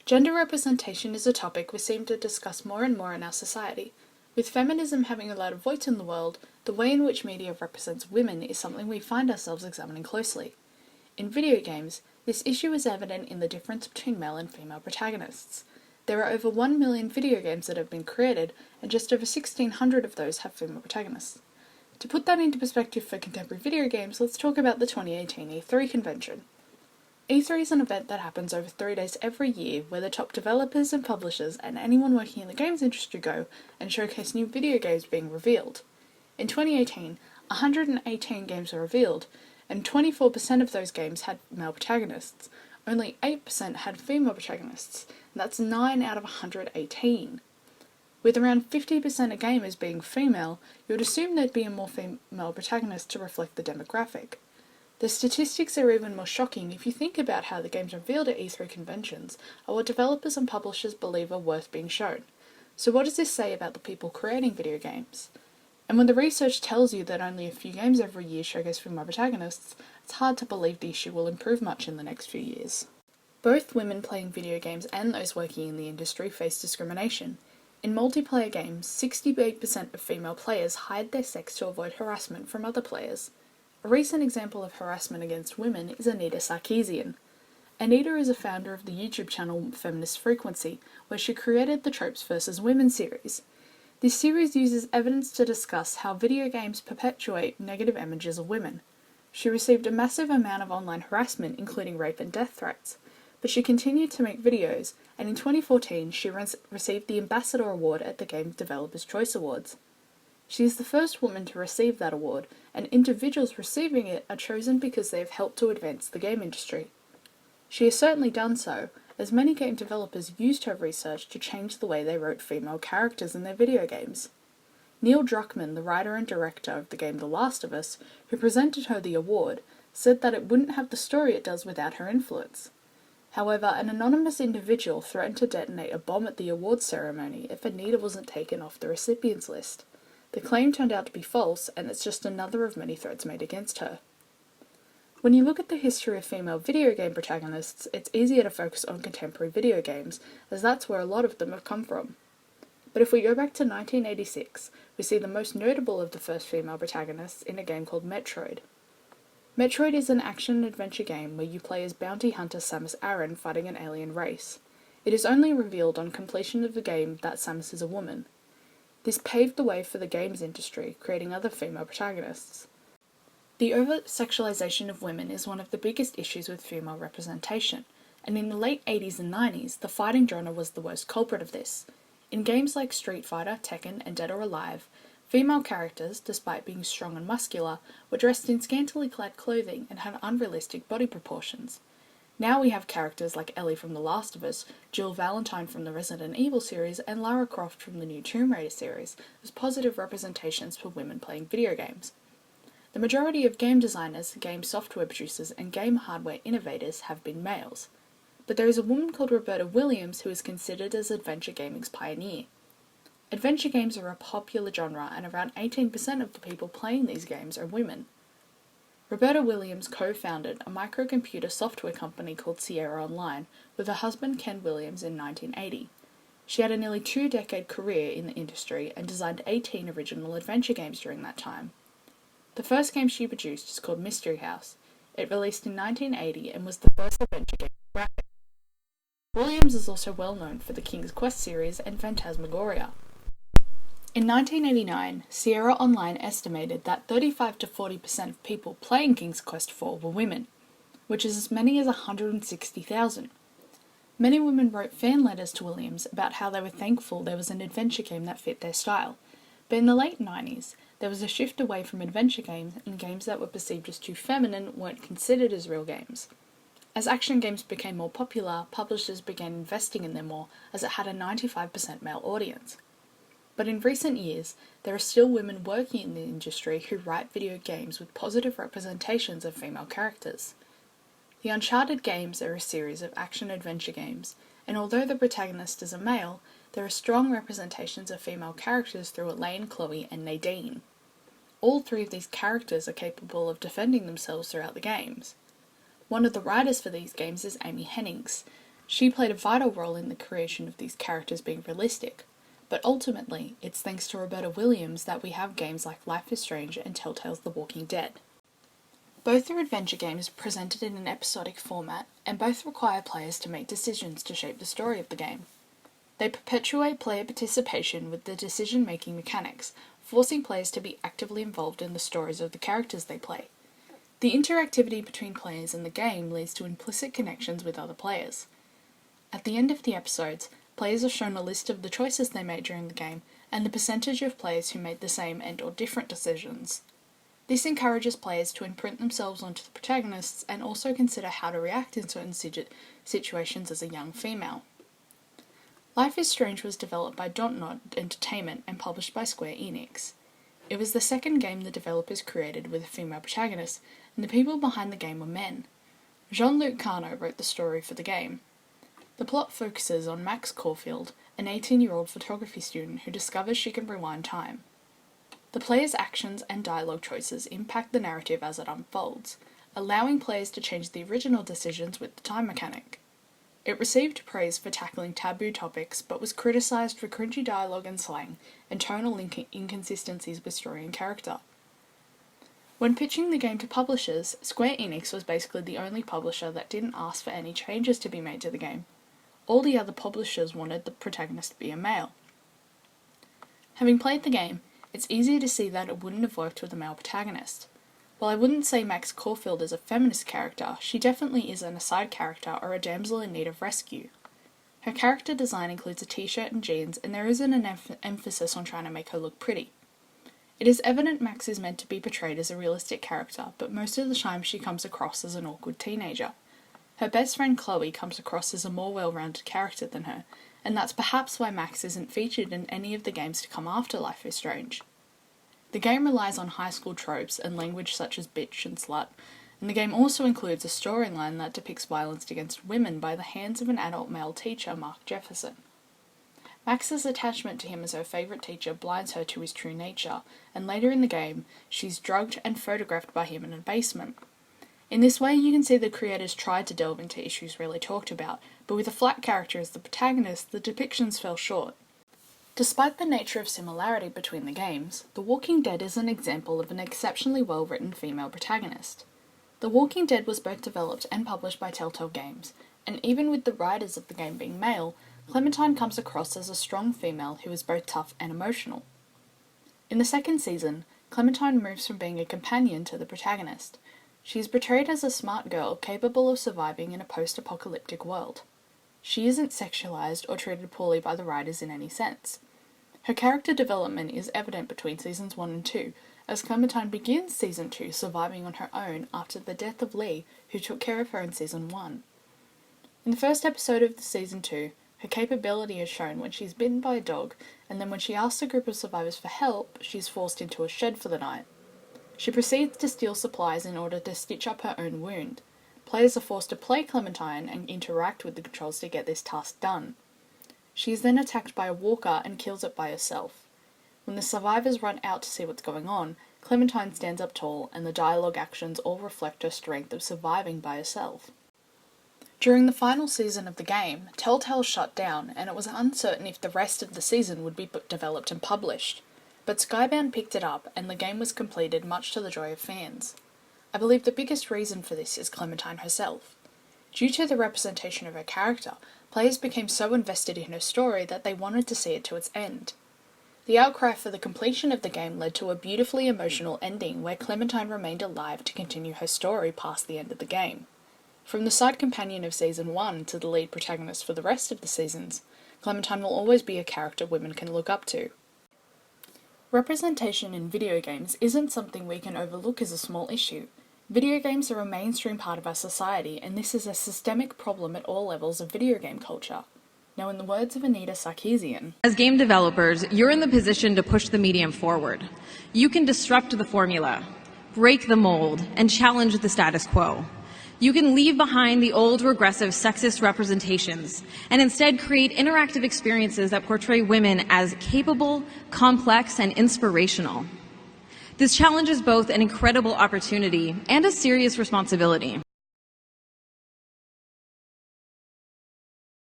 Gender representation is a topic we seem to discuss more and more in our society. With feminism having a louder voice in the world, the way in which media represents women is something we find ourselves examining closely. In video games, this issue is evident in the difference between male and female protagonists. There are over 1 million video games that have been created, and just over 1,600 of those have female protagonists. To put that into perspective for contemporary video games, let's talk about the 2018 E3 convention. E3 is an event that happens over 3 days every year where the top developers and publishers and anyone working in the games industry go and showcase new video games being revealed. In 2018, 118 games were revealed, and 24% of those games had male protagonists. Only 8% had female protagonists, and that's 9 out of 118. With around 50% of gamers being female, you would assume there'd be a more female protagonist to reflect the demographic. The statistics are even more shocking if you think about how the games revealed at E3 conventions are what developers and publishers believe are worth being shown. So what does this say about the people creating video games? And when the research tells you that only a few games every year showcase female protagonists, it's hard to believe the issue will improve much in the next few years. Both women playing video games and those working in the industry face discrimination. In multiplayer games, 68% of female players hide their sex to avoid harassment from other players. A recent example of harassment against women is Anita Sarkeesian. Anita is a founder of the YouTube channel Feminist Frequency, where she created the Tropes vs. Women series. This series uses evidence to discuss how video games perpetuate negative images of women. She received a massive amount of online harassment, including rape and death threats, but she continued to make videos, and in 2014 she received the Ambassador Award at the Game Developers' Choice Awards. She is the first woman to receive that award, and individuals receiving it are chosen because they have helped to advance the game industry. She has certainly done so, as many game developers used her research to change the way they wrote female characters in their video games. Neil Druckmann, the writer and director of the game The Last of Us, who presented her the award, said that it wouldn't have the story it does without her influence. However, an anonymous individual threatened to detonate a bomb at the awards ceremony if Anita wasn't taken off the recipients list. The claim turned out to be false, and it's just another of many threats made against her. When you look at the history of female video game protagonists, it's easier to focus on contemporary video games, as that's where a lot of them have come from. But if we go back to 1986, we see the most notable of the first female protagonists in a game called Metroid. Metroid is an action-adventure game where you play as bounty hunter Samus Aran fighting an alien race. It is only revealed on completion of the game that Samus is a woman. This paved the way for the games industry, creating other female protagonists. The over-sexualization of women is one of the biggest issues with female representation, and in the late 80s and 90s, the fighting genre was the worst culprit of this. In games like Street Fighter, Tekken, and Dead or Alive, female characters, despite being strong and muscular, were dressed in scantily clad clothing and had unrealistic body proportions. Now we have characters like Ellie from The Last of Us, Jill Valentine from the Resident Evil series, and Lara Croft from the new Tomb Raider series as positive representations for women playing video games. The majority of game designers, game software producers, and game hardware innovators have been males. But there is a woman called Roberta Williams who is considered as adventure gaming's pioneer. Adventure games are a popular genre, and around 18% of the people playing these games are women. Roberta Williams co-founded a microcomputer software company called Sierra Online with her husband Ken Williams in 1980. She had a nearly 2-decade career in the industry and designed 18 original adventure games during that time. The first game she produced is called Mystery House. It released in 1980 and was the first adventure game with graphics. Williams is also well known for the King's Quest series and Phantasmagoria. In 1989, Sierra Online estimated that 35 to 40% of people playing King's Quest IV were women, which is as many as 160,000. Many women wrote fan letters to Williams about how they were thankful there was an adventure game that fit their style, but in the late 90s, there was a shift away from adventure games, and games that were perceived as too feminine weren't considered as real games. As action games became more popular, publishers began investing in them more as it had a 95% male audience. But in recent years, there are still women working in the industry who write video games with positive representations of female characters. The Uncharted games are a series of action-adventure games, and although the protagonist is a male, there are strong representations of female characters through Elaine, Chloe, and Nadine. All 3 of these characters are capable of defending themselves throughout the games. One of the writers for these games is Amy Hennings. She played a vital role in the creation of these characters being realistic, but ultimately, it's thanks to Roberta Williams that we have games like Life is Strange and Telltale's The Walking Dead. Both are adventure games presented in an episodic format, and both require players to make decisions to shape the story of the game. They perpetuate player participation with the decision-making mechanics, forcing players to be actively involved in the stories of the characters they play. The interactivity between players in the game leads to implicit connections with other players. At the end of the episodes, players are shown a list of the choices they made during the game and the percentage of players who made the same and/or different decisions. This encourages players to imprint themselves onto the protagonists and also consider how to react in certain situations as a young female. Life is Strange was developed by Dontnod Entertainment and published by Square Enix. It was the second game the developers created with a female protagonist, and the people behind the game were men. Jean-Luc Carnot wrote the story for the game. The plot focuses on Max Caulfield, an 18-year-old photography student who discovers she can rewind time. The player's actions and dialogue choices impact the narrative as it unfolds, allowing players to change the original decisions with the time mechanic. It received praise for tackling taboo topics, but was criticised for cringy dialogue and slang, and tonal inconsistencies with story and character. When pitching the game to publishers, Square Enix was basically the only publisher that didn't ask for any changes to be made to the game. All the other publishers wanted the protagonist to be a male. Having played the game, it's easy to see that it wouldn't have worked with a male protagonist. While I wouldn't say Max Caulfield is a feminist character, she definitely isn't a side character or a damsel in need of rescue. Her character design includes a t-shirt and jeans, and there isn't an emphasis on trying to make her look pretty. It is evident Max is meant to be portrayed as a realistic character, but most of the time she comes across as an awkward teenager. Her best friend Chloe comes across as a more well-rounded character than her, and that's perhaps why Max isn't featured in any of the games to come after Life is Strange. The game relies on high school tropes and language such as bitch and slut, and the game also includes a storyline that depicts violence against women by the hands of an adult male teacher, Mark Jefferson. Max's attachment to him as her favourite teacher blinds her to his true nature, and later in the game, she's drugged and photographed by him in a basement. In this way, you can see the creators tried to delve into issues rarely talked about, but with a flat character as the protagonist, the depictions fell short. Despite the nature of similarity between the games, The Walking Dead is an example of an exceptionally well-written female protagonist. The Walking Dead was both developed and published by Telltale Games, and even with the writers of the game being male, Clementine comes across as a strong female who is both tough and emotional. In the second season, Clementine moves from being a companion to the protagonist. She is portrayed as a smart girl capable of surviving in a post-apocalyptic world. She isn't sexualized or treated poorly by the writers in any sense. Her character development is evident between seasons 1 and 2, as Clementine begins season 2 surviving on her own after the death of Lee, who took care of her in season 1. In the first episode of season 2, her capability is shown when she's bitten by a dog, and then when she asks a group of survivors for help, she's forced into a shed for the night. She proceeds to steal supplies in order to stitch up her own wound. Players are forced to play Clementine and interact with the controls to get this task done. She is then attacked by a walker and kills it by herself. When the survivors run out to see what's going on, Clementine stands up tall, and the dialogue actions all reflect her strength of surviving by herself. During the final season of the game, Telltale shut down, and it was uncertain if the rest of the season would be developed and published. But Skybound picked it up, and the game was completed much to the joy of fans. I believe the biggest reason for this is Clementine herself. Due to the representation of her character, players became so invested in her story that they wanted to see it to its end. The outcry for the completion of the game led to a beautifully emotional ending where Clementine remained alive to continue her story past the end of the game. From the side companion of Season 1 to the lead protagonist for the rest of the seasons, Clementine will always be a character women can look up to. Representation in video games isn't something we can overlook as a small issue. Video games are a mainstream part of our society, and this is a systemic problem at all levels of video game culture. Now, in the words of Anita Sarkeesian, as game developers, you're in the position to push the medium forward. You can disrupt the formula, break the mold, and challenge the status quo. You can leave behind the old regressive sexist representations and instead create interactive experiences that portray women as capable, complex, and inspirational. This challenge is both an incredible opportunity and a serious responsibility.